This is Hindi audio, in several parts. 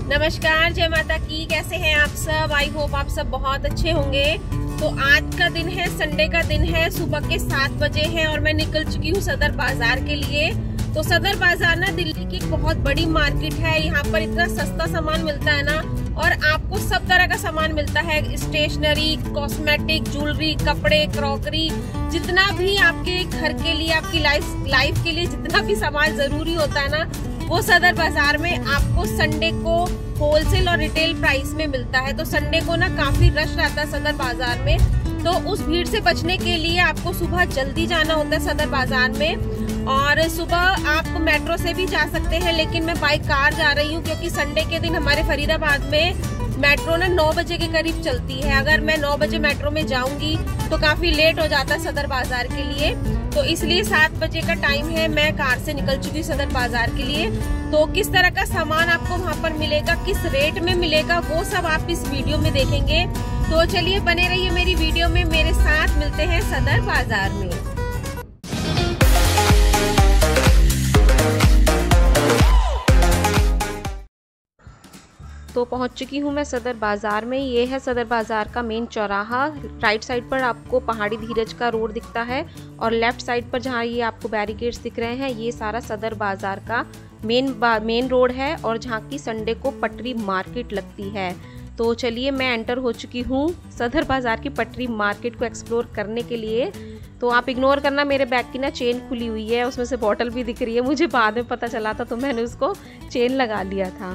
नमस्कार, जय माता की। कैसे हैं आप सब? आई होप आप सब बहुत अच्छे होंगे। तो आज का दिन है, संडे का दिन है, सुबह के 7 बजे हैं और मैं निकल चुकी हूँ सदर बाजार के लिए। तो सदर बाजार ना दिल्ली की एक बहुत बड़ी मार्केट है। यहाँ पर इतना सस्ता सामान मिलता है ना, और आपको सब तरह का सामान मिलता है। स्टेशनरी, कॉस्मेटिक, ज्वेलरी, कपड़े, क्रॉकरी, जितना भी आपके घर के लिए, आपकी लाइफ के लिए जितना भी सामान जरूरी होता है ना, वो सदर बाजार में आपको संडे को होलसेल और रिटेल प्राइस में मिलता है। तो संडे को ना काफी रश रहता है सदर बाजार में। तो उस भीड़ से बचने के लिए आपको सुबह जल्दी जाना होता है सदर बाजार में। और सुबह आप मेट्रो से भी जा सकते हैं, लेकिन मैं बाई कार जा रही हूँ क्योंकि संडे के दिन हमारे फरीदाबाद में मेट्रो ना 9 बजे के करीब चलती है। अगर मैं 9 बजे मेट्रो में जाऊंगी तो काफी लेट हो जाता है सदर बाजार के लिए। तो इसलिए 7 बजे का टाइम है, मैं कार से निकल चुकी सदर बाजार के लिए। तो किस तरह का सामान आपको वहाँ पर मिलेगा, किस रेट में मिलेगा, वो सब आप इस वीडियो में देखेंगे। तो चलिए बने रहिए मेरी वीडियो में, मेरे साथ मिलते हैं सदर बाजार में। तो पहुंच चुकी हूं मैं सदर बाजार में। ये है सदर बाजार का मेन चौराहा। राइट साइड पर आपको पहाड़ी धीरज का रोड दिखता है और लेफ्ट साइड पर जहां ये आपको बैरिकेड्स दिख रहे हैं, ये सारा सदर बाजार का मेन रोड है और जहां की संडे को पटरी मार्केट लगती है। तो चलिए मैं एंटर हो चुकी हूँ सदर बाजार की पटरी मार्केट को एक्सप्लोर करने के लिए। तो आप इग्नोर करना, मेरे बैग की ना चेन खुली हुई है, उसमें से बॉटल भी दिख रही है। मुझे बाद में पता चला था तो मैंने उसको चेन लगा लिया था।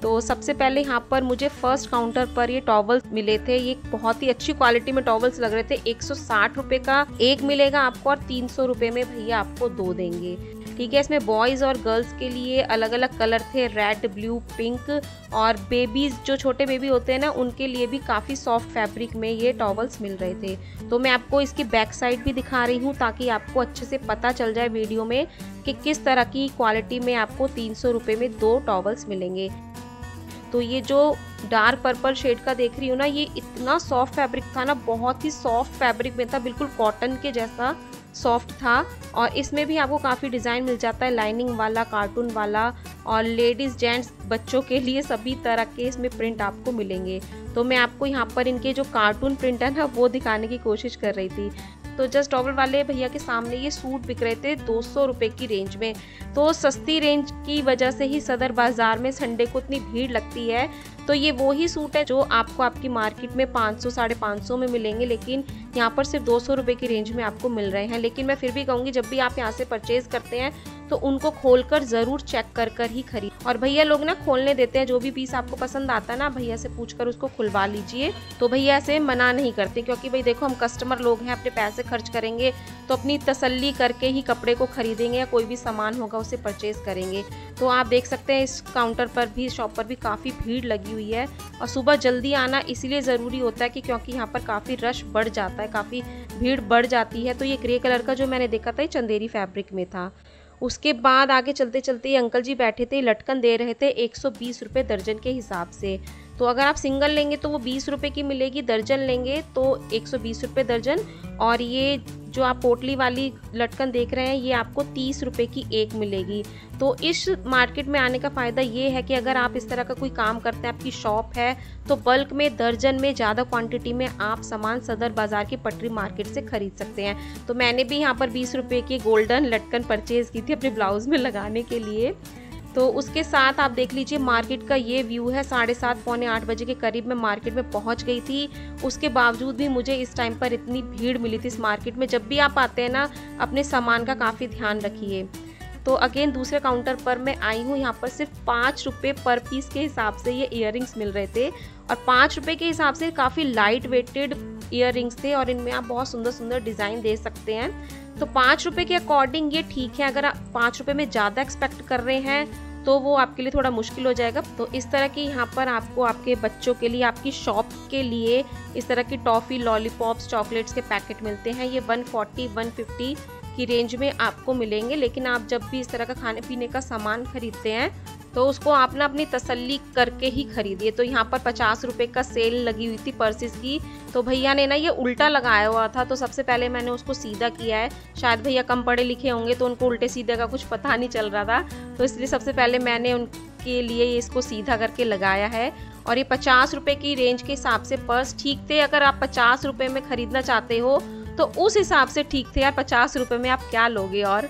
तो सबसे पहले यहाँ पर मुझे फर्स्ट काउंटर पर ये टॉवल्स मिले थे। ये बहुत ही अच्छी क्वालिटी में टॉवल्स लग रहे थे। 160 रुपये का एक मिलेगा आपको और 300 रुपये में भैया आपको 2 देंगे। ठीक है, इसमें बॉयज़ और गर्ल्स के लिए अलग अलग कलर थे, रेड, ब्लू, पिंक, और बेबीज जो छोटे बेबी होते हैं ना, उनके लिए भी काफ़ी सॉफ्ट फैब्रिक में ये टॉवल्स मिल रहे थे। तो मैं आपको इसकी बैक साइड भी दिखा रही हूँ ताकि आपको अच्छे से पता चल जाए वीडियो में कि किस तरह की क्वालिटी में आपको 300 रुपये में 2 टॉवल्स मिलेंगे। तो ये जो डार्क पर्पल शेड का देख रही हूँ ना, ये इतना सॉफ्ट फैब्रिक था ना, बहुत ही सॉफ्ट फैब्रिक में था, बिल्कुल कॉटन के जैसा सॉफ्ट था। और इसमें भी आपको काफ़ी डिज़ाइन मिल जाता है, लाइनिंग वाला, कार्टून वाला, और लेडीज़ जेंट्स बच्चों के लिए सभी तरह के इसमें प्रिंट आपको मिलेंगे। तो मैं आपको यहाँ पर इनके जो कार्टून प्रिंट है ना, वो दिखाने की कोशिश कर रही थी। तो जस्ट टॉवल वाले भैया के सामने ये सूट बिक रहे थे 200 रुपये की रेंज में। तो सस्ती रेंज की वजह से ही सदर बाज़ार में संडे को इतनी भीड़ लगती है। तो ये वो ही सूट है जो आपको आपकी मार्केट में 500 साढ़े 500 में मिलेंगे, लेकिन यहाँ पर सिर्फ 200 रुपये की रेंज में आपको मिल रहे हैं। लेकिन मैं फिर भी कहूँगी, जब भी आप यहाँ से परचेज़ करते हैं तो उनको खोलकर ज़रूर चेक कर ही खरीद। और भैया लोग ना खोलने देते हैं, जो भी पीस आपको पसंद आता है ना, भैया से पूछकर उसको खुलवा लीजिए। तो भैया से मना नहीं करते, क्योंकि भाई देखो, हम कस्टमर लोग हैं, अपने पैसे खर्च करेंगे तो अपनी तसल्ली करके ही कपड़े को खरीदेंगे या कोई भी सामान होगा उसे परचेज़ करेंगे। तो आप देख सकते हैं इस काउंटर पर भी, शॉप पर भी काफ़ी भीड़ लगी हुई है। और सुबह जल्दी आना इसीलिए ज़रूरी होता है कि क्योंकि यहाँ पर काफ़ी रश बढ़ जाता है, काफ़ी भीड़ बढ़ जाती है। तो ये ग्रे कलर का जो मैंने देखा था, ये चंदेरी फैब्रिक में था। उसके बाद आगे चलते चलते ये अंकल जी बैठे थे, लटकन दे रहे थे 120 रुपये दर्जन के हिसाब से। तो अगर आप सिंगल लेंगे तो वो 20 रुपये की मिलेगी, दर्जन लेंगे तो 120 रुपये दर्जन। और ये जो आप पोटली वाली लटकन देख रहे हैं, ये आपको 30 रुपये की एक मिलेगी। तो इस मार्केट में आने का फ़ायदा ये है कि अगर आप इस तरह का कोई काम करते हैं, आपकी शॉप है, तो बल्क में, दर्जन में, ज़्यादा क्वांटिटी में आप सामान सदर बाज़ार की पटरी मार्केट से खरीद सकते हैं। तो मैंने भी यहाँ पर 20 रुपये की गोल्डन लटकन परचेज़ की थी अपने ब्लाउज़ में लगाने के लिए। तो उसके साथ आप देख लीजिए मार्केट का ये व्यू है। 7:30 पौने 8 बजे के करीब मैं मार्केट में पहुंच गई थी। उसके बावजूद भी मुझे इस टाइम पर इतनी भीड़ मिली थी इस मार्केट में। जब भी आप आते हैं ना, अपने सामान का काफ़ी ध्यान रखिए। तो अगेन दूसरे काउंटर पर मैं आई हूँ। यहाँ पर सिर्फ 5 रुपये पर पीस के हिसाब से ये ईयररिंग्स मिल रहे थे, और 5 रुपये के हिसाब से काफ़ी लाइट वेटेड ईयररिंग्स थे, और इनमें आप बहुत सुंदर सुंदर डिज़ाइन दे सकते हैं। तो 5 रुपये के अकॉर्डिंग ये ठीक है। अगर आप 5 रुपये में ज़्यादा एक्सपेक्ट कर रहे हैं तो वो आपके लिए थोड़ा मुश्किल हो जाएगा। तो इस तरह की यहाँ पर आपको आपके बच्चों के लिए, आपकी शॉप के लिए इस तरह की टॉफ़ी, लॉलीपॉप्स, चॉकलेट्स के पैकेट मिलते हैं। ये 140-150 की रेंज में आपको मिलेंगे। लेकिन आप जब भी इस तरह का खाने पीने का सामान खरीदते हैं तो उसको आप ना अपनी तसल्ली करके ही खरीदिए। तो यहाँ पर 50 रुपये का सेल लगी हुई थी पर्सेस की। तो भैया ने ना ये उल्टा लगाया हुआ था, तो सबसे पहले मैंने उसको सीधा किया है। शायद भैया कम पढ़े लिखे होंगे तो उनको उल्टे सीधे का कुछ पता नहीं चल रहा था, तो इसलिए सबसे पहले मैंने के लिए इसको सीधा करके लगाया है। और ये 50 रुपये की रेंज के हिसाब से पर्स ठीक थे। अगर आप 50 रुपये में ख़रीदना चाहते हो तो उस हिसाब से ठीक थे यार, 50 रुपये में आप क्या लोगे। और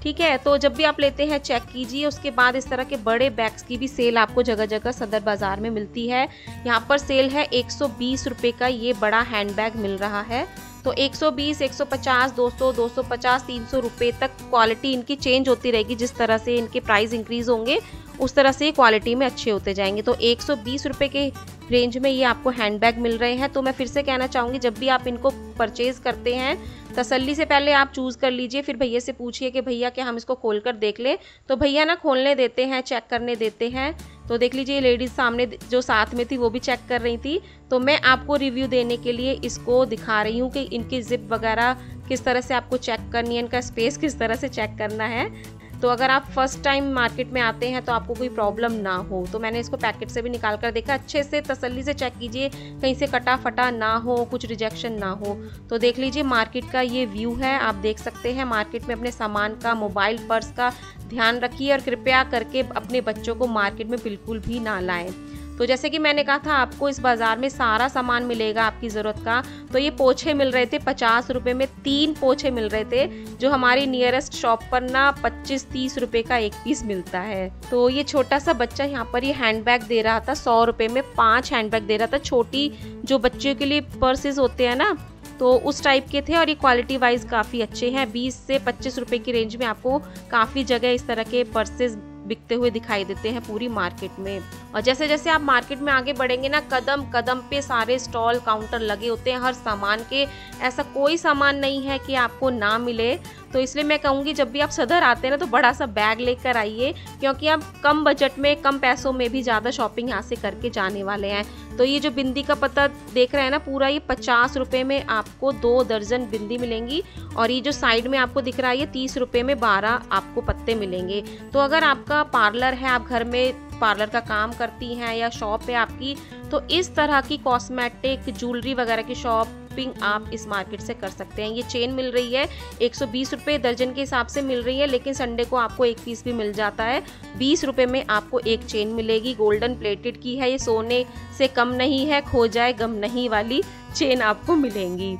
ठीक है, तो जब भी आप लेते हैं चेक कीजिए। उसके बाद इस तरह के बड़े बैग्स की भी सेल आपको जगह जगह सदर बाज़ार में मिलती है। यहाँ पर सेल है 120 रुपये का ये बड़ा हैंड बैग मिल रहा है। तो 120, 150, 200, 250, 300 रुपये तक क्वालिटी इनकी चेंज होती रहेगी। जिस तरह से इनके प्राइस इंक्रीज़ होंगे उस तरह से क्वालिटी में अच्छे होते जाएंगे। तो 120 रुपये के रेंज में ये आपको हैंड बैग मिल रहे हैं। तो मैं फिर से कहना चाहूँगी, जब भी आप इनको परचेज़ करते हैं तसल्ली से पहले आप चूज़ कर लीजिए। फिर भैया से पूछिए कि भैया क्या हम इसको खोल कर देख लें, तो भैया ना खोलने देते हैं, चेक करने देते हैं। तो देख लीजिए लेडीज़ सामने जो साथ में थी वो भी चेक कर रही थी। तो मैं आपको रिव्यू देने के लिए इसको दिखा रही हूँ कि इनकी जिप वगैरह किस तरह से आपको चेक करनी है, इनका स्पेस किस तरह से चेक करना है। तो अगर आप फर्स्ट टाइम मार्केट में आते हैं तो आपको कोई प्रॉब्लम ना हो। तो मैंने इसको पैकेट से भी निकाल कर देखा, अच्छे से तसल्ली से चेक कीजिए, कहीं से कटा फटा ना हो, कुछ रिजेक्शन ना हो। तो देख लीजिए मार्केट का ये व्यू है, आप देख सकते हैं। मार्केट में अपने सामान का, मोबाइल, पर्स का ध्यान रखिए और कृपया करके अपने बच्चों को मार्केट में बिल्कुल भी ना लाएं। तो जैसे कि मैंने कहा था आपको इस बाज़ार में सारा सामान मिलेगा आपकी ज़रूरत का। तो ये पोछे मिल रहे थे 50 रुपये में, 3 पोछे मिल रहे थे, जो हमारी नियरेस्ट शॉप पर ना 25-30 रुपये का एक पीस मिलता है। तो ये छोटा सा बच्चा यहाँ पर ये हैंड बैग दे रहा था 100 रुपये में, 5 हैंड बैग दे रहा था। छोटी जो बच्चों के लिए पर्सेज होते हैं ना, तो उस टाइप के थे और ये क्वालिटी वाइज काफ़ी अच्छे हैं। 20 से 25 रुपये की रेंज में आपको काफ़ी जगह इस तरह के पर्सेज बिकते हुए दिखाई देते हैं पूरी मार्केट में। और जैसे जैसे आप मार्केट में आगे बढ़ेंगे ना, कदम कदम पे सारे स्टॉल काउंटर लगे होते हैं हर सामान के। ऐसा कोई सामान नहीं है कि आपको ना मिले। तो इसलिए मैं कहूँगी जब भी आप सदर आते हैं ना तो बड़ा सा बैग लेकर आइए, क्योंकि आप कम बजट में, कम पैसों में भी ज़्यादा शॉपिंग यहाँ से करके जाने वाले हैं। तो ये जो बिंदी का पत्ता देख रहे हैं ना पूरा, ये 50 रुपये में आपको 2 दर्जन बिंदी मिलेंगी। और ये जो साइड में आपको दिख रहा है ये 30 रुपये में 12 आपको पत्ते मिलेंगे। तो अगर आपका पार्लर है, आप घर में पार्लर का काम करती हैं या शॉप है आपकी, तो इस तरह की कॉस्मेटिक, ज्वेलरी वगैरह की शॉपिंग आप इस मार्केट से कर सकते हैं। ये चेन मिल रही है 120 रुपये दर्जन के हिसाब से मिल रही है, लेकिन संडे को आपको एक पीस भी मिल जाता है। 20 रुपये में आपको एक चेन मिलेगी, गोल्डन प्लेटेड की है, ये सोने से कम नहीं है, खो जाए गम नहीं वाली चेन आपको मिलेंगी।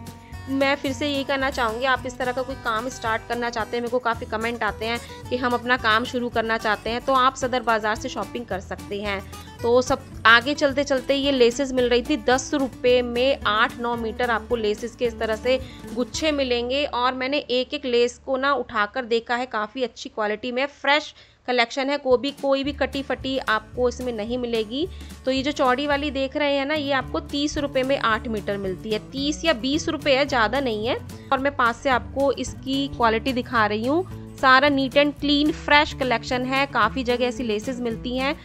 मैं फिर से यही कहना चाहूँगी, आप इस तरह का कोई काम स्टार्ट करना चाहते हैं, मेरे को काफ़ी कमेंट आते हैं कि हम अपना काम शुरू करना चाहते हैं, तो आप सदर बाज़ार से शॉपिंग कर सकते हैं। तो सब आगे चलते चलते ये लेसेस मिल रही थी 10 रुपये में 8-9 मीटर आपको लेसेस के इस तरह से गुच्छे मिलेंगे। और मैंने एक एक लेस को ना उठाकर देखा है, काफ़ी अच्छी क्वालिटी में फ्रेश कलेक्शन है, कोई भी कटी फटी आपको इसमें नहीं मिलेगी। तो ये जो चौड़ी वाली देख रहे हैं ना, ये आपको 30 रुपये में 8 मीटर मिलती है। 30 या 20 रुपये है, ज़्यादा नहीं है। और मैं पास से आपको इसकी क्वालिटी दिखा रही हूँ। सारा neat and clean fresh collection है, काफ़ी जगह ऐसी लेसेस मिलती हैं।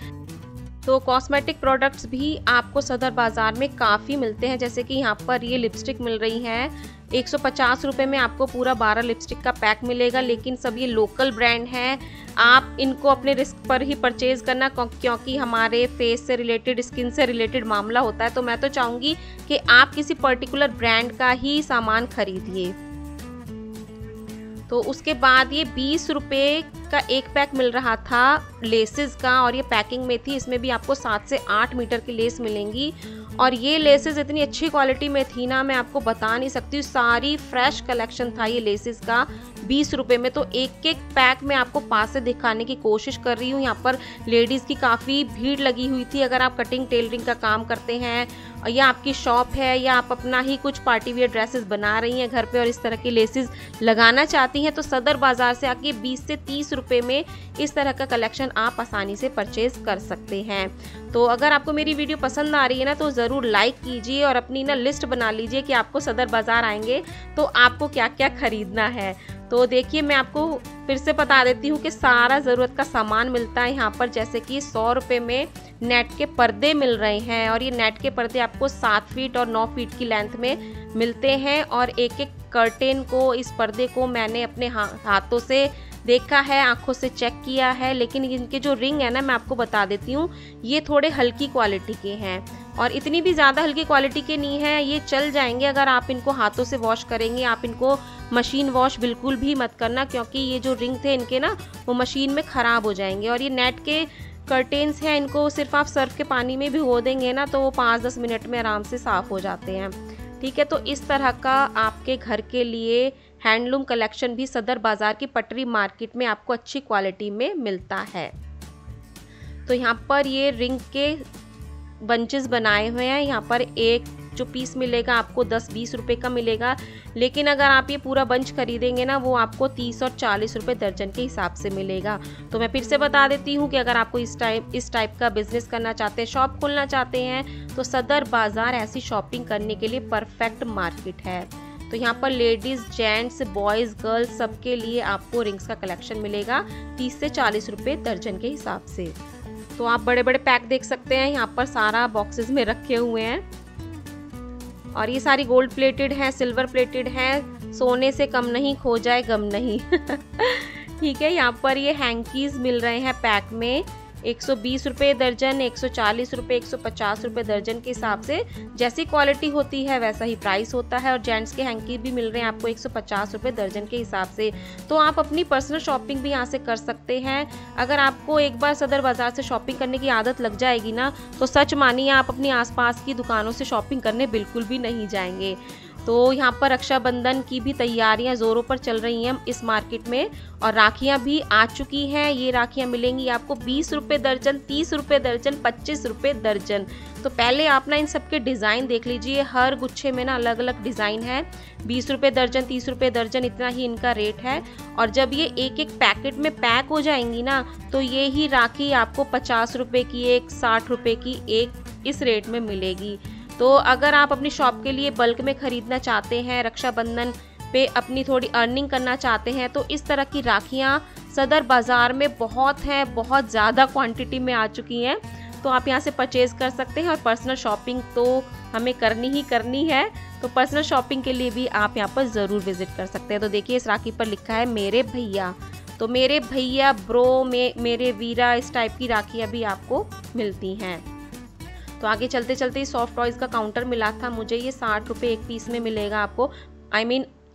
तो कॉस्मेटिक प्रोडक्ट्स भी आपको सदर बाज़ार में काफ़ी मिलते हैं। जैसे कि यहाँ पर ये लिपस्टिक मिल रही है 150 रुपये में, आपको पूरा 12 लिपस्टिक का पैक मिलेगा। लेकिन सब ये लोकल ब्रांड हैं, आप इनको अपने रिस्क पर ही परचेज़ करना, क्योंकि हमारे फेस से रिलेटेड, स्किन से रिलेटेड मामला होता है। तो मैं तो चाहूँगी कि आप किसी पर्टिकुलर ब्रांड का ही सामान खरीदिए। तो उसके बाद ये 20 रुपये का एक पैक मिल रहा था लेसेस का, और ये पैकिंग में थी। इसमें भी आपको 7 से 8 मीटर की लेस मिलेंगी। और ये लेसेस इतनी अच्छी क्वालिटी में थी ना, मैं आपको बता नहीं सकती। सारी फ्रेश कलेक्शन था ये लेसेस का 20 रुपये में। तो एक एक पैक में आपको पास से दिखाने की कोशिश कर रही हूँ। यहाँ पर लेडीज़ की काफ़ी भीड़ लगी हुई थी। अगर आप कटिंग टेलरिंग का काम करते हैं या आपकी शॉप है, या आप अपना ही कुछ पार्टी वियर ड्रेसेस बना रही हैं घर पे और इस तरह की लेसेस लगाना चाहती हैं, तो सदर बाज़ार से आके 20 से 30 रुपये में इस तरह का कलेक्शन आप आसानी से परचेज़ कर सकते हैं। तो अगर आपको मेरी वीडियो पसंद आ रही है ना, तो ज़रूर लाइक कीजिए और अपनी ना लिस्ट बना लीजिए कि आपको सदर बाज़ार आएंगे तो आपको क्या क्या खरीदना है। तो देखिए मैं आपको फिर से बता देती हूँ कि सारा ज़रूरत का सामान मिलता है यहाँ पर। जैसे कि 100 रुपये में नेट के पर्दे मिल रहे हैं, और ये नेट के पर्दे आपको 7 फीट और 9 फीट की लेंथ में मिलते हैं। और एक एक कर्टेन को, इस पर्दे को मैंने अपने हाथों से देखा है, आंखों से चेक किया है। लेकिन इनके जो रिंग है ना, मैं आपको बता देती हूँ, ये थोड़े हल्की क्वालिटी के हैं और इतनी भी ज़्यादा हल्की क्वालिटी के नहीं है। ये चल जाएंगे अगर आप इनको हाथों से वॉश करेंगे। आप इनको मशीन वॉश बिल्कुल भी मत करना, क्योंकि ये जो रिंग थे इनके ना, वो मशीन में ख़राब हो जाएंगे। और ये नेट के कर्टेन्स हैं इनको सिर्फ आप सर्फ के पानी में भिगो देंगे ना तो वो 5-10 मिनट में आराम से साफ़ हो जाते हैं। ठीक है, तो इस तरह का आपके घर के लिए हैंडलूम कलेक्शन भी सदर बाज़ार की पटरी मार्केट में आपको अच्छी क्वालिटी में मिलता है। तो यहाँ पर ये रिंग के बंचेस बनाए हुए हैं। यहाँ पर एक जो पीस मिलेगा आपको 10-20 रुपये का मिलेगा, लेकिन अगर आप ये पूरा बंच खरीदेंगे ना वो आपको 30 और 40 रुपये दर्जन के हिसाब से मिलेगा। तो मैं फिर से बता देती हूँ कि अगर आपको इस टाइप का बिजनेस करना चाहते हैं, शॉप खोलना चाहते हैं, तो सदर बाज़ार ऐसी शॉपिंग करने के लिए परफेक्ट मार्केट है। तो यहाँ पर लेडीज़, जेंट्स, बॉयज़, गर्ल्स सबके लिए आपको रिंग्स का कलेक्शन मिलेगा 30 से 40 रुपये दर्जन के हिसाब से। तो आप बड़े बड़े पैक देख सकते हैं, यहाँ पर सारा बॉक्सेस में रखे हुए हैं और ये सारी गोल्ड प्लेटेड है, सिल्वर प्लेटेड है, सोने से कम नहीं, खो जाए गम नहीं। ठीक है, यहाँ पर ये हैंकीज़ मिल रहे हैं पैक में 120 रुपये दर्जन, 140 रुपये, 150 रुपये दर्जन के हिसाब से। जैसी क्वालिटी होती है वैसा ही प्राइस होता है। और जेंट्स के हैंकी भी मिल रहे हैं आपको 150 रुपये दर्जन के हिसाब से। तो आप अपनी पर्सनल शॉपिंग भी यहाँ से कर सकते हैं। अगर आपको एक बार सदर बाज़ार से शॉपिंग करने की आदत लग जाएगी ना तो सच मानिए आप अपनी आसपास की दुकानों से शॉपिंग करने बिल्कुल भी नहीं जाएंगे। तो यहाँ पर रक्षाबंधन की भी तैयारियां ज़ोरों पर चल रही हैं इस मार्केट में और राखियाँ भी आ चुकी हैं। ये राखियाँ मिलेंगी आपको 20 रुपये दर्जन, 30 रुपये दर्जन, 25 रुपये दर्जन। तो पहले आप ना इन सब के डिज़ाइन देख लीजिए, हर गुच्छे में ना अलग अलग डिज़ाइन है। 20 रुपये दर्जन, 30 रुपये दर्जन, इतना ही इनका रेट है। और जब ये एक एक पैकेट में पैक हो जाएंगी ना तो ये ही राखी आपको 50 रुपये की एक, 60 रुपये की एक, इस रेट में मिलेगी। तो अगर आप अपनी शॉप के लिए बल्क में ख़रीदना चाहते हैं, रक्षाबंधन पे अपनी थोड़ी अर्निंग करना चाहते हैं, तो इस तरह की राखियाँ सदर बाज़ार में बहुत हैं, बहुत ज़्यादा क्वांटिटी में आ चुकी हैं। तो आप यहाँ से परचेज़ कर सकते हैं। और पर्सनल शॉपिंग तो हमें करनी ही करनी है, तो पर्सनल शॉपिंग के लिए भी आप यहाँ पर ज़रूर विज़िट कर सकते हैं। तो देखिए इस राखी पर लिखा है मेरे भैया, तो मेरे भैया, ब्रो, मेरे वीरा, इस टाइप की राखियाँ भी आपको मिलती हैं। तो आगे चलते चलते सॉफ्ट टॉयज़ का काउंटर मिला था मुझे। ये 60 रुपये एक पीस में मिलेगा आपको,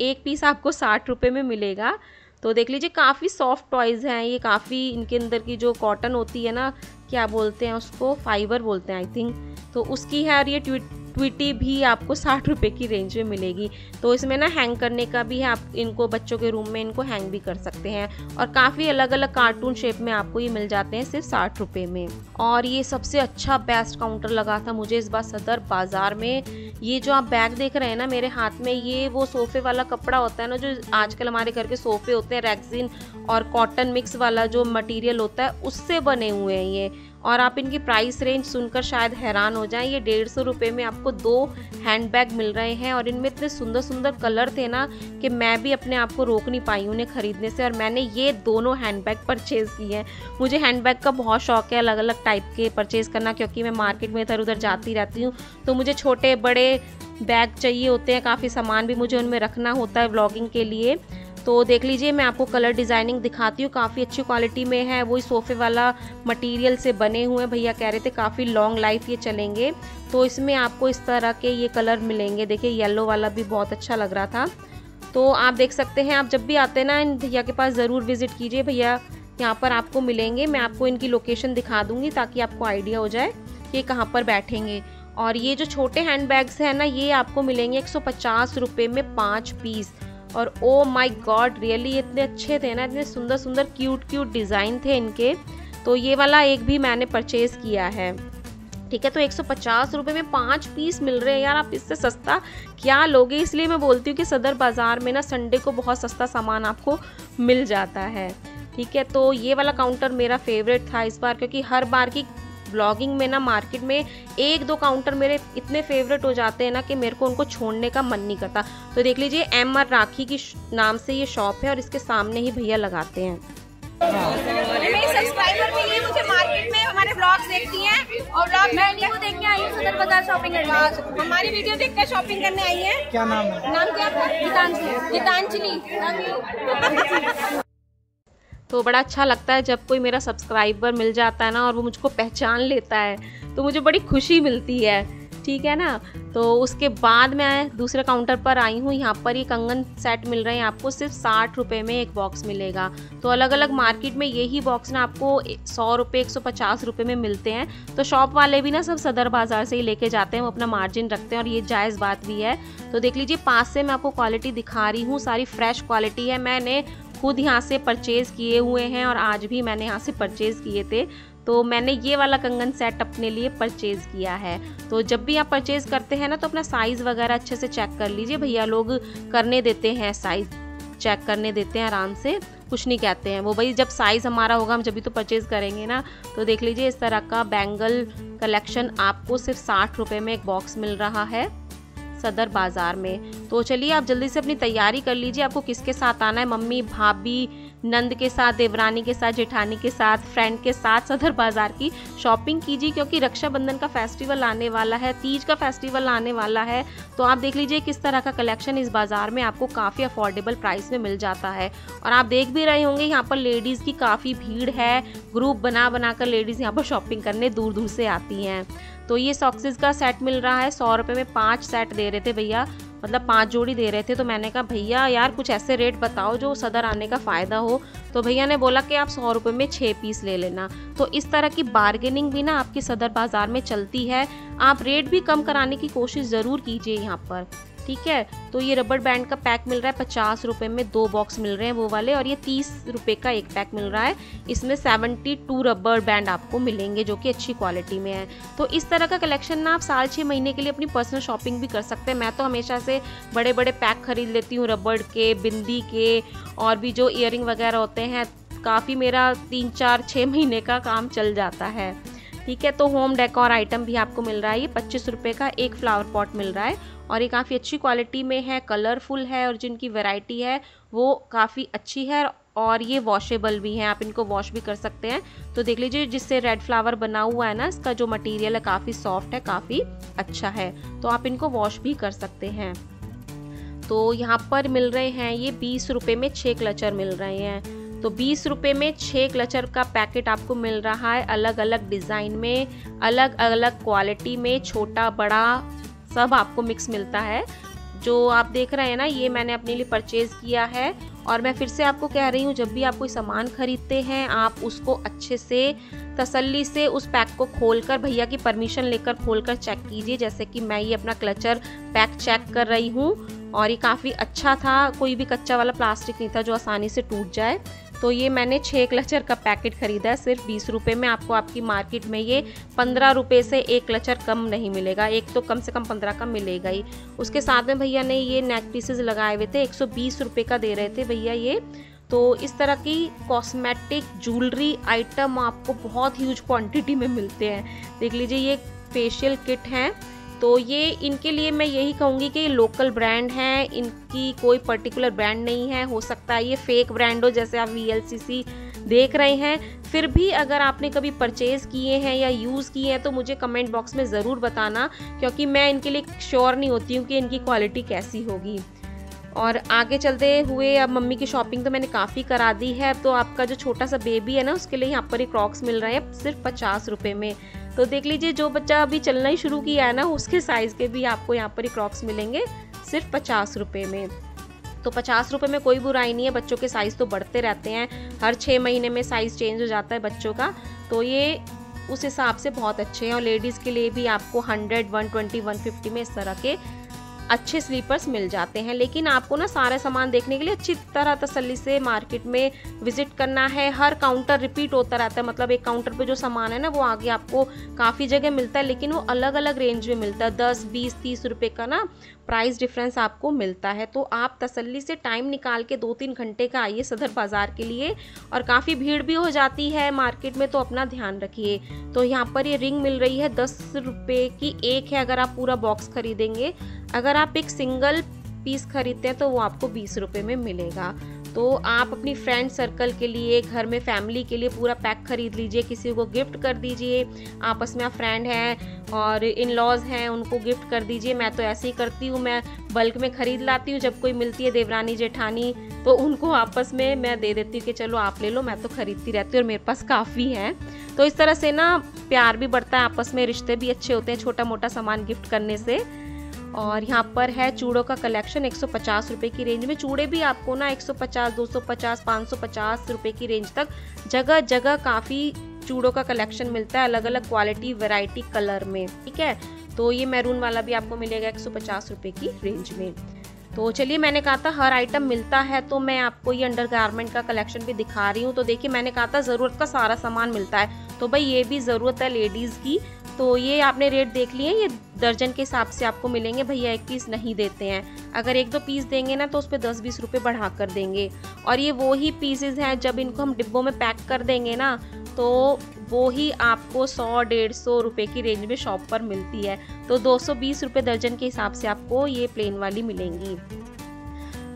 एक पीस आपको 60 रुपये में मिलेगा। तो देख लीजिए काफ़ी सॉफ्ट टॉयज़ हैं ये, काफ़ी इनके अंदर की जो कॉटन होती है ना, क्या बोलते हैं उसको, फाइबर बोलते हैं आई थिंक, तो उसकी है। और ये ट्विटी भी आपको 60 रुपये की रेंज में मिलेगी। तो इसमें ना हैंग करने का भी है, आप इनको बच्चों के रूम में इनको हैंग भी कर सकते हैं। और काफ़ी अलग अलग कार्टून शेप में आपको ये मिल जाते हैं सिर्फ 60 रुपये में। और ये सबसे अच्छा बेस्ट काउंटर लगा था मुझे इस बार सदर बाज़ार में। ये जो आप बैग देख रहे हैं ना मेरे हाथ में, ये वो सोफ़े वाला कपड़ा होता है ना जो आजकल हमारे घर के सोफ़े होते हैं, रैक्सिन और कॉटन मिक्स वाला जो मटेरियल होता है उससे बने हुए हैं ये। और आप इनकी प्राइस रेंज सुनकर शायद हैरान हो जाएं, ये 150 रुपये में आपको 2 हैंडबैग मिल रहे हैं। और इनमें इतने सुंदर सुंदर कलर थे ना कि मैं भी अपने आप को रोक नहीं पाई उन्हें ख़रीदने से। और मैंने ये दोनों हैंडबैग परचेज़ किए हैं। मुझे हैंडबैग का बहुत शौक है अलग अलग टाइप के परचेज़ करना, क्योंकि मैं मार्केट में इधर उधर जाती रहती हूँ, तो मुझे छोटे बड़े बैग चाहिए होते हैं, काफ़ी सामान भी मुझे उनमें रखना होता है व्लॉगिंग के लिए। तो देख लीजिए मैं आपको कलर डिज़ाइनिंग दिखाती हूँ, काफ़ी अच्छी क्वालिटी में है, वही सोफ़े वाला मटेरियल से बने हुए हैं। भैया कह रहे थे काफ़ी लॉन्ग लाइफ ये चलेंगे। तो इसमें आपको इस तरह के ये कलर मिलेंगे। देखिए येलो वाला भी बहुत अच्छा लग रहा था। तो आप देख सकते हैं, आप जब भी आते हैं ना इन भैया के पास ज़रूर विज़िट कीजिए। भैया यहाँ पर आपको मिलेंगे, मैं आपको इनकी लोकेशन दिखा दूँगी ताकि आपको आइडिया हो जाए कि कहाँ पर बैठेंगे। और ये जो छोटे हैंड बैग्स हैं ना, ये आपको मिलेंगे 150 रुपये में 5 पीस। और ओ माय गॉड रियली इतने अच्छे थे ना, इतने सुंदर सुंदर क्यूट क्यूट डिज़ाइन थे इनके। तो ये वाला एक भी मैंने परचेज़ किया है। ठीक है, तो 150 रुपये में 5 पीस मिल रहे हैं यार, आप इससे सस्ता क्या लोगे। इसलिए मैं बोलती हूँ कि सदर बाज़ार में ना संडे को बहुत सस्ता सामान आपको मिल जाता है। ठीक है, तो ये वाला काउंटर मेरा फेवरेट था इस बार, क्योंकि हर बार की ब्लॉगिंग में ना मार्केट में 1-2 काउंटर मेरे इतने फेवरेट हो जाते हैं ना कि मेरे को उनको छोड़ने का मन नहीं करता। तो देख लीजिए MR राखी की नाम से ये शॉप है और इसके सामने ही भैया लगाते हैं। मेरी सब्सक्राइबर के लिए मुझे मार्केट में हमारे ब्लॉग्स देखती हैं और ब्लॉग मैं इन्हीं को देखने आई हूँ सदर बाजार शॉपिंग करने। हमारी वीडियो देखकर शॉपिंग करने आई है। क्या नाम है? नाम क्या था? गीतांजलि। तो बड़ा अच्छा लगता है जब कोई मेरा सब्सक्राइबर मिल जाता है ना और वो मुझको पहचान लेता है, तो मुझे बड़ी खुशी मिलती है। ठीक है ना। तो उसके बाद मैं दूसरे काउंटर पर आई हूँ। यहाँ पर ये कंगन सेट मिल रहे हैं आपको सिर्फ 60 रुपये में एक बॉक्स मिलेगा। तो अलग अलग मार्केट में यही बॉक्स ना आपको 100 रुपये 150 रुपये में मिलते हैं। तो शॉप वाले भी ना सब सदर बाज़ार से ही लेके जाते हैं, वो अपना मार्जिन रखते हैं और ये जायज़ बात भी है। तो देख लीजिए पास से मैं आपको क्वालिटी दिखा रही हूँ, सारी फ्रेश क्वालिटी है। मैंने खुद यहाँ से परचेज़ किए हुए हैं और आज भी मैंने यहाँ से परचेज़ किए थे। तो मैंने ये वाला कंगन सेट अपने लिए परचेज़ किया है। तो जब भी आप परचेज़ करते हैं ना तो अपना साइज़ वगैरह अच्छे से चेक कर लीजिए। भैया लोग करने देते हैं, साइज़ चेक करने देते हैं आराम से, कुछ नहीं कहते हैं वो। भाई जब साइज़ हमारा होगा हम जब भी तो परचेज़ करेंगे ना। तो देख लीजिए इस तरह का बैंगल कलेक्शन आपको सिर्फ 60 रुपये में एक बॉक्स मिल रहा है सदर बाज़ार में। तो चलिए आप जल्दी से अपनी तैयारी कर लीजिए। आपको किसके साथ आना है, मम्मी, भाभी, नंद के साथ, देवरानी के साथ, जेठानी के साथ, फ्रेंड के साथ सदर बाज़ार की शॉपिंग कीजिए, क्योंकि रक्षाबंधन का फेस्टिवल आने वाला है, तीज का फेस्टिवल आने वाला है। तो आप देख लीजिए किस तरह का कलेक्शन इस बाज़ार में आपको काफ़ी अफोर्डेबल प्राइस में मिल जाता है। और आप देख भी रहे होंगे यहाँ पर लेडीज़ की काफ़ी भीड़ है, ग्रुप बना बना कर लेडीज़ यहाँ पर शॉपिंग करने दूर दूर से आती हैं। तो ये सॉक्सेस का सेट मिल रहा है 100 रुपये में 5 सेट दे रहे थे भैया, मतलब 5 जोड़ी दे रहे थे। तो मैंने कहा भैया यार कुछ ऐसे रेट बताओ जो सदर आने का फ़ायदा हो। तो भैया ने बोला कि आप 100 रुपये में 6 पीस ले लेना। तो इस तरह की बार्गेनिंग भी ना आपकी सदर बाज़ार में चलती है। आप रेट भी कम कराने की कोशिश ज़रूर कीजिए यहाँ पर, ठीक है। तो ये रबड़ बैंड का पैक मिल रहा है 50 रुपये में 2 बॉक्स मिल रहे हैं वो वाले, और ये 30 रुपये का एक पैक मिल रहा है। इसमें 72 रबड़ बैंड आपको मिलेंगे जो कि अच्छी क्वालिटी में है। तो इस तरह का कलेक्शन ना आप साल 6 महीने के लिए अपनी पर्सनल शॉपिंग भी कर सकते हैं। मैं तो हमेशा से बड़े बड़े पैक खरीद लेती हूँ रबड़ के, बिंदी के, और भी जो ईयरिंग वगैरह होते हैं। काफ़ी मेरा 3-4-6 महीने का काम चल जाता है, ठीक है। तो होम डेकोर आइटम भी आपको मिल रहा है। ये 25 रुपये का एक फ्लावर पॉट मिल रहा है और ये काफ़ी अच्छी क्वालिटी में है, कलरफुल है और जिनकी वैरायटी है वो काफ़ी अच्छी है। और ये वॉशेबल भी हैं, आप इनको वॉश भी कर सकते हैं। तो देख लीजिए जिससे रेड फ्लावर बना हुआ है ना, इसका जो मटेरियल है काफ़ी सॉफ्ट है, काफ़ी अच्छा है। तो आप इनको वॉश भी कर सकते हैं। तो यहाँ पर मिल रहे हैं ये 20 रुपये में 6 क्लचर मिल रहे हैं। तो 20 रुपये में 6 क्लचर का पैकेट आपको मिल रहा है, अलग अलग डिज़ाइन में, अलग अलग क्वालिटी में, छोटा बड़ा सब आपको मिक्स मिलता है। जो आप देख रहे हैं ना, ये मैंने अपने लिए परचेज़ किया है। और मैं फिर से आपको कह रही हूँ, जब भी आप कोई सामान खरीदते हैं आप उसको अच्छे से तसल्ली से उस पैक को खोलकर, भैया की परमिशन लेकर खोलकर चेक कीजिए। जैसे कि मैं ये अपना क्लचर पैक चेक कर रही हूँ और ये काफ़ी अच्छा था, कोई भी कच्चा वाला प्लास्टिक नहीं था जो आसानी से टूट जाए। तो ये मैंने 6 क्लचर का पैकेट ख़रीदा है सिर्फ 20 रुपये में। आपको आपकी मार्केट में ये 15 रुपये से एक क्लचर कम नहीं मिलेगा, एक तो कम से कम 15 का मिलेगा ही। उसके साथ में भैया ने ये नेक पीसेस लगाए हुए थे, 120 रुपये का दे रहे थे भैया ये। तो इस तरह की कॉस्मेटिक ज्वेलरी आइटम आपको बहुत ह्यूज क्वांटिटी में मिलते हैं। देख लीजिए ये फेशियल किट हैं, तो ये इनके लिए मैं यही कहूँगी कि लोकल ब्रांड हैं, इनकी कोई पर्टिकुलर ब्रांड नहीं है। हो सकता है ये फेक ब्रांड हो, जैसे आप VLCC देख रहे हैं। फिर भी अगर आपने कभी परचेज़ किए हैं या यूज़ किए हैं तो मुझे कमेंट बॉक्स में ज़रूर बताना, क्योंकि मैं इनके लिए श्योर नहीं होती हूँ कि इनकी क्वालिटी कैसी होगी। और आगे चलते हुए अब मम्मी की शॉपिंग तो मैंने काफ़ी करा दी है। तो आपका जो छोटा सा बेबी है ना, उसके लिए यहाँ पर एक क्रॉक्स मिल रहे हैं सिर्फ 50 रुपये में। तो देख लीजिए जो बच्चा अभी चलना ही शुरू किया है ना, उसके साइज़ के भी आपको यहाँ पर ही क्रॉक्स मिलेंगे सिर्फ 50 रुपये में। तो 50 रुपये में कोई बुराई नहीं है, बच्चों के साइज़ तो बढ़ते रहते हैं, हर 6 महीने में साइज़ चेंज हो जाता है बच्चों का। तो ये उस हिसाब से बहुत अच्छे हैं। और लेडीज़ के लिए भी आपको 100, 120, 150 में इस तरह के अच्छे स्लीपर्स मिल जाते हैं। लेकिन आपको ना सारे सामान देखने के लिए अच्छी तरह तसल्ली से मार्केट में विजिट करना है। हर काउंटर रिपीट होता रहता है, मतलब एक काउंटर पे जो सामान है ना वो आगे आपको काफ़ी जगह मिलता है, लेकिन वो अलग अलग रेंज में मिलता है। 10, 20, 30 रुपये का ना प्राइस डिफरेंस आपको मिलता है। तो आप तसल्ली से टाइम निकाल के 2-3 घंटे का आइए सदर बाज़ार के लिए। और काफ़ी भीड़ भी हो जाती है मार्केट में, तो अपना ध्यान रखिए। तो यहाँ पर ये रिंग मिल रही है 10 रुपये की एक है अगर आप पूरा बॉक्स खरीदेंगे। अगर आप एक सिंगल पीस खरीदते हैं तो वो आपको 20 रुपये में मिलेगा। तो आप अपनी फ्रेंड सर्कल के लिए, घर में फैमिली के लिए पूरा पैक खरीद लीजिए, किसी को गिफ्ट कर दीजिए। आपस में आप फ्रेंड हैं और इन लॉज हैं, उनको गिफ्ट कर दीजिए। मैं तो ऐसे ही करती हूँ, मैं बल्क में ख़रीद लाती हूँ। जब कोई मिलती है देवरानी जेठानी तो उनको आपस में मैं दे देती हूँ कि चलो आप ले लो, मैं तो ख़रीदती रहती हूँ और मेरे पास काफ़ी हैं। तो इस तरह से ना प्यार भी बढ़ता है आपस में, रिश्ते भी अच्छे होते हैं छोटा मोटा सामान गिफ्ट करने से। और यहाँ पर है चूड़ों का कलेक्शन 150 रुपये की रेंज में। चूड़े भी आपको ना 150, 250, 550 रुपये की रेंज तक जगह जगह काफ़ी चूड़ों का कलेक्शन मिलता है, अलग अलग क्वालिटी, वैरायटी, कलर में। ठीक है, तो ये मैरून वाला भी आपको मिलेगा 150 रुपये की रेंज में। तो चलिए, मैंने कहा था हर आइटम मिलता है तो मैं आपको ये अंडरगारमेंट का कलेक्शन भी दिखा रही हूँ। तो देखिए, मैंने कहा था ज़रूरत का सारा सामान मिलता है, तो भाई ये भी ज़रूरत है लेडीज़ की। तो ये आपने रेट देख लिए, ये दर्जन के हिसाब से आपको मिलेंगे। भैया एक पीस नहीं देते हैं, अगर एक दो पीस देंगे ना तो उस पर 10-20 रुपये बढ़ा कर देंगे। और ये वो ही पीसेज हैं, जब इनको हम डिब्बों में पैक कर देंगे ना तो वो ही आपको 100-150 रुपये की रेंज में शॉप पर मिलती है। तो 220 रुपये दर्जन के हिसाब से आपको ये प्लेन वाली मिलेंगी।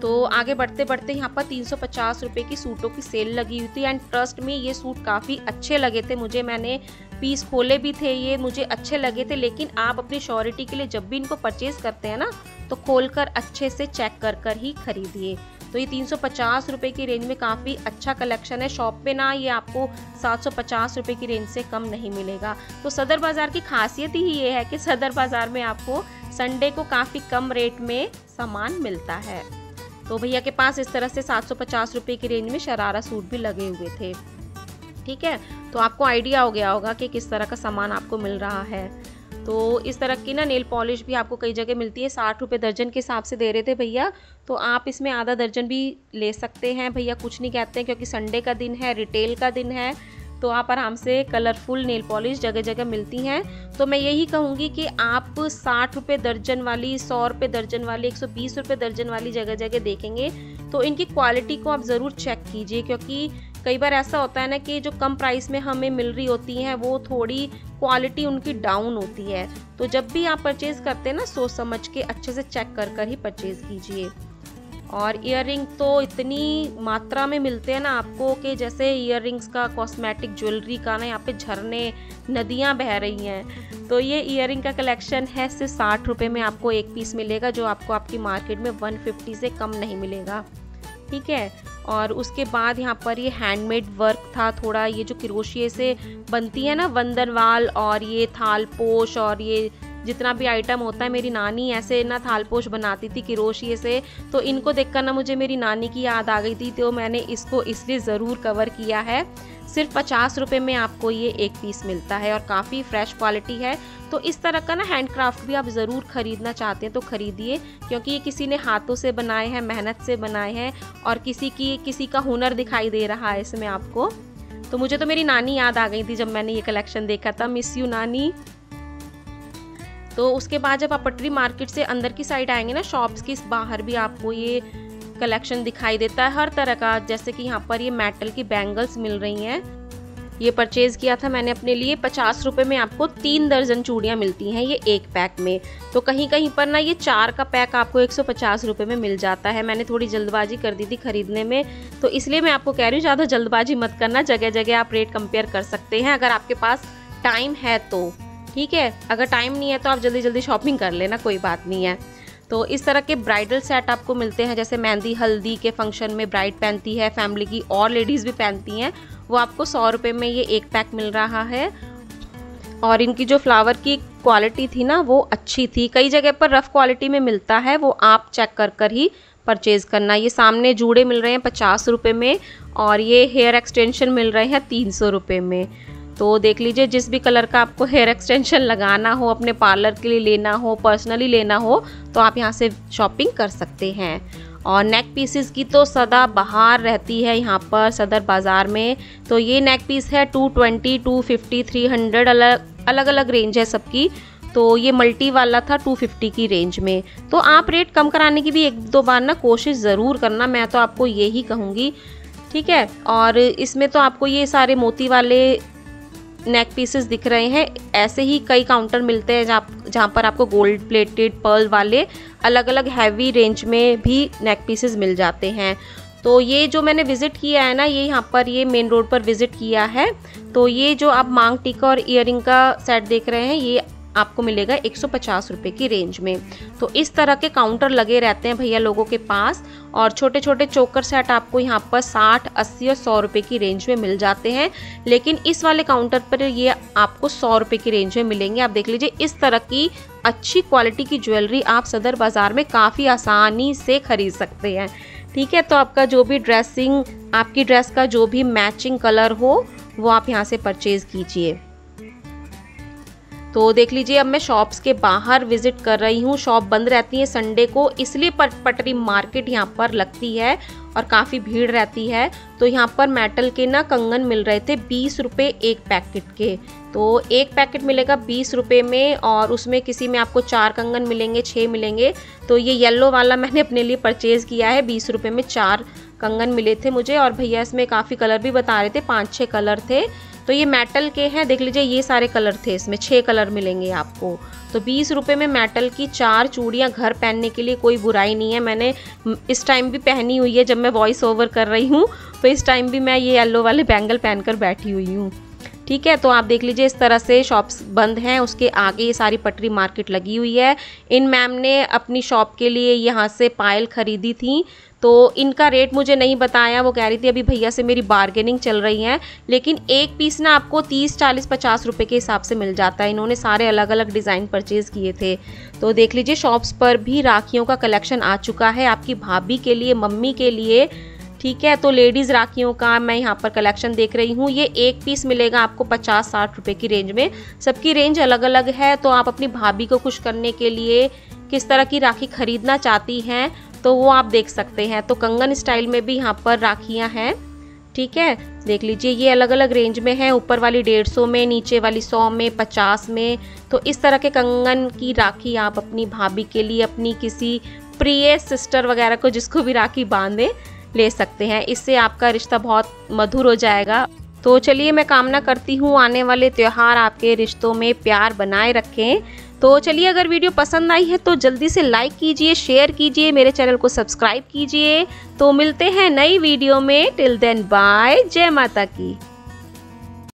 तो आगे बढ़ते बढ़ते यहाँ पर 350 रुपये की सूटों की सेल लगी हुई थी। एंड ट्रस्ट में ये सूट काफ़ी अच्छे लगे थे मुझे, मैंने पीस खोले भी थे, ये मुझे अच्छे लगे थे। लेकिन आप अपनी श्योरिटी के लिए जब भी इनको परचेज़ करते हैं ना तो खोलकर अच्छे से चेक कर ही खरीदिए। तो ये 350 रुपये की रेंज में काफ़ी अच्छा कलेक्शन है। शॉप पे ना ये आपको 750 रुपये की रेंज से कम नहीं मिलेगा। तो सदर बाज़ार की खासियत ही ये है कि सदर बाज़ार में आपको संडे को काफ़ी कम रेट में सामान मिलता है। तो भैया के पास इस तरह से 750 रुपये की रेंज में शरारा सूट भी लगे हुए थे। ठीक है, तो आपको आइडिया हो गया होगा कि किस तरह का सामान आपको मिल रहा है। तो इस तरह की ना नेल पॉलिश भी आपको कई जगह मिलती है, 60 रुपये दर्जन के हिसाब से दे रहे थे भैया। तो आप इसमें आधा दर्जन भी ले सकते हैं, भैया कुछ नहीं कहते हैं, क्योंकि संडे का दिन है, रिटेल का दिन है। तो आप आराम से कलरफुल नेल पॉलिश जगह जगह मिलती हैं। तो मैं यही कहूँगी कि आप 60 रुपये दर्जन वाली, 100 रुपये दर्जन वाली, 120 रुपये दर्जन वाली जगह जगह देखेंगे तो इनकी क्वालिटी को आप ज़रूर चेक कीजिए। क्योंकि कई बार ऐसा होता है ना कि जो कम प्राइस में हमें मिल रही होती हैं वो थोड़ी क्वालिटी उनकी डाउन होती है। तो जब भी आप परचेज़ करते हैं ना, सोच समझ के अच्छे से चेक कर ही परचेज़ कीजिए। और ईयररिंग तो इतनी मात्रा में मिलते हैं ना आपको कि जैसे ईयररिंग्स का, कॉस्मेटिक ज्वेलरी का ना यहाँ पे झरने, नदियाँ बह रही हैं। तो ये ईयररिंग का कलेक्शन है, सिर्फ 60 रुपये में आपको एक पीस मिलेगा, जो आपको आपकी मार्केट में 150 से कम नहीं मिलेगा। ठीक है, और उसके बाद यहाँ पर ये हैंडमेड वर्क था थोड़ा, ये जो क्रोशिये से बनती है ना वंदनवाल, और ये थालपोश, और ये जितना भी आइटम होता है, मेरी नानी ऐसे ना थालपोश बनाती थी क्रोशिये से। तो इनको देखकर ना मुझे मेरी नानी की याद आ गई थी, तो मैंने इसको इसलिए ज़रूर कवर किया है। सिर्फ 50 रुपये में आपको ये एक पीस मिलता है और काफ़ी फ्रेश क्वालिटी है। तो इस तरह का ना हैंडक्राफ्ट भी आप ज़रूर ख़रीदना चाहते हैं तो ख़रीदिए, क्योंकि ये किसी ने हाथों से बनाए हैं, मेहनत से बनाए हैं, और किसी का हुनर दिखाई दे रहा है इसमें आपको। तो मुझे तो मेरी नानी याद आ गई थी जब मैंने ये कलेक्शन देखा था। मिस यू नानी। तो उसके बाद जब आप पटरी मार्केट से अंदर की साइड आएंगे ना, शॉप्स के बाहर भी आपको ये कलेक्शन दिखाई देता है हर तरह का। जैसे कि यहाँ पर ये मेटल की बैंगल्स मिल रही हैं, ये परचेज़ किया था मैंने अपने लिए। 50 रुपये में आपको 3 दर्जन चूड़ियाँ मिलती हैं ये एक पैक में। तो कहीं कहीं पर ना ये 4 का पैक आपको 150 रुपये में मिल जाता है। मैंने थोड़ी जल्दबाजी कर दी थी ख़रीदने में, तो इसलिए मैं आपको कह रही हूँ ज़्यादा जल्दबाजी मत करना, जगह जगह आप रेट कंपेयर कर सकते हैं अगर आपके पास टाइम है तो। ठीक है, अगर टाइम नहीं है तो आप जल्दी जल्दी शॉपिंग कर लेना, कोई बात नहीं है। तो इस तरह के ब्राइडल सेट आपको मिलते हैं, जैसे मेहंदी हल्दी के फंक्शन में ब्राइड पहनती है, फैमिली की और लेडीज़ भी पहनती हैं, वो आपको 100 रुपये में ये एक पैक मिल रहा है। और इनकी जो फ्लावर की क्वालिटी थी ना वो अच्छी थी, कई जगह पर रफ़ क्वालिटी में मिलता है, वो आप चेक कर ही परचेज़ करना। ये सामने जूड़े मिल रहे हैं 50 रुपये में, और ये हेयर एक्सटेंशन मिल रहे हैं 300 रुपये में। तो देख लीजिए, जिस भी कलर का आपको हेयर एक्सटेंशन लगाना हो, अपने पार्लर के लिए लेना हो, पर्सनली लेना हो, तो आप यहाँ से शॉपिंग कर सकते हैं। और नेक पीसेस की तो सदा बहार रहती है यहाँ पर सदर बाज़ार में। तो ये नेक पीस है 220, 250, 300, अलग अलग रेंज है सबकी। तो ये मल्टी वाला था 250 की रेंज में। तो आप रेट कम कराने की भी एक दो बार ना कोशिश ज़रूर करना, मैं तो आपको यही कहूँगी। ठीक है, और इसमें तो आपको ये सारे मोती वाले नेक पीसेस दिख रहे हैं, ऐसे ही कई काउंटर मिलते हैं जहाँ पर आपको गोल्ड प्लेटेड पर्ल वाले अलग अलग हैवी रेंज में भी नेक पीसेस मिल जाते हैं। तो ये जो मैंने विज़िट किया है ना, ये यहाँ पर ये मेन रोड पर विज़िट किया है। तो ये जो आप मांग टीका और ईयरिंग का सेट देख रहे हैं, ये आपको मिलेगा 150 रुपये की रेंज में। तो इस तरह के काउंटर लगे रहते हैं भैया लोगों के पास, और छोटे छोटे चोकर सेट आपको यहाँ पर 60, 80 और 100 रुपये की रेंज में मिल जाते हैं। लेकिन इस वाले काउंटर पर ये आपको 100 रुपये की रेंज में मिलेंगे। आप देख लीजिए, इस तरह की अच्छी क्वालिटी की ज्वेलरी आप सदर बाज़ार में काफ़ी आसानी से खरीद सकते हैं। ठीक है, तो आपका जो भी ड्रेसिंग, आपकी ड्रेस का जो भी मैचिंग कलर हो वो आप यहाँ से परचेज़ कीजिए। तो देख लीजिए, अब मैं शॉप्स के बाहर विजिट कर रही हूँ। शॉप बंद रहती है संडे को, इसलिए पटरी मार्केट यहाँ पर लगती है और काफ़ी भीड़ रहती है। तो यहाँ पर मेटल के ना कंगन मिल रहे थे 20 रुपये एक पैकेट के। तो एक पैकेट मिलेगा 20 रुपये में, और उसमें किसी में आपको 4 कंगन मिलेंगे, 6 मिलेंगे। तो ये येलो वाला मैंने अपने लिए परचेज़ किया है, 20 रुपये में 4 कंगन मिले थे मुझे। और भैया इसमें काफ़ी कलर भी बता रहे थे, 5-6 कलर थे। तो ये मेटल के हैं, देख लीजिए ये सारे कलर थे, इसमें 6 कलर मिलेंगे आपको। तो 20 रुपये में मेटल की 4 चूड़ियाँ घर पहनने के लिए कोई बुराई नहीं है। मैंने इस टाइम भी पहनी हुई है, जब मैं वॉइस ओवर कर रही हूँ तो इस टाइम भी मैं ये येलो वाले बैंगल पहनकर बैठी हुई हूँ। ठीक है, तो आप देख लीजिए इस तरह से शॉप्स बंद हैं, उसके आगे ये सारी पटरी मार्केट लगी हुई है। इन मैम ने अपनी शॉप के लिए यहाँ से पायल खरीदी थी, तो इनका रेट मुझे नहीं बताया। वो कह रही थी अभी भैया से मेरी बार्गेनिंग चल रही है, लेकिन एक पीस ना आपको 30, 40, 50 रुपये के हिसाब से मिल जाता है। इन्होंने सारे अलग अलग डिज़ाइन परचेज़ किए थे। तो देख लीजिए, शॉप्स पर भी राखियों का कलेक्शन आ चुका है आपकी भाभी के लिए, मम्मी के लिए। ठीक है, तो लेडीज़ राखियों का मैं यहाँ पर कलेक्शन देख रही हूँ। ये एक पीस मिलेगा आपको 50-60 रुपये की रेंज में। सबकी रेंज अलग अलग है, तो आप अपनी भाभी को खुश करने के लिए किस तरह की राखी खरीदना चाहती हैं तो वो आप देख सकते हैं। तो कंगन स्टाइल में भी यहाँ पर राखियाँ हैं। ठीक है, देख लीजिए ये अलग अलग रेंज में है, ऊपर वाली 150 में, नीचे वाली 100 में, 50 में। तो इस तरह के कंगन की राखी आप अपनी भाभी के लिए, अपनी किसी प्रिय सिस्टर वगैरह को, जिसको भी राखी बांधे, ले सकते हैं। इससे आपका रिश्ता बहुत मधुर हो जाएगा। तो चलिए, मैं कामना करती हूँ आने वाले त्यौहार आपके रिश्तों में प्यार बनाए रखें। तो चलिए, अगर वीडियो पसंद आई है तो जल्दी से लाइक कीजिए, शेयर कीजिए, मेरे चैनल को सब्सक्राइब कीजिए। तो मिलते हैं नई वीडियो में। टिल देन बाय, जय माता की।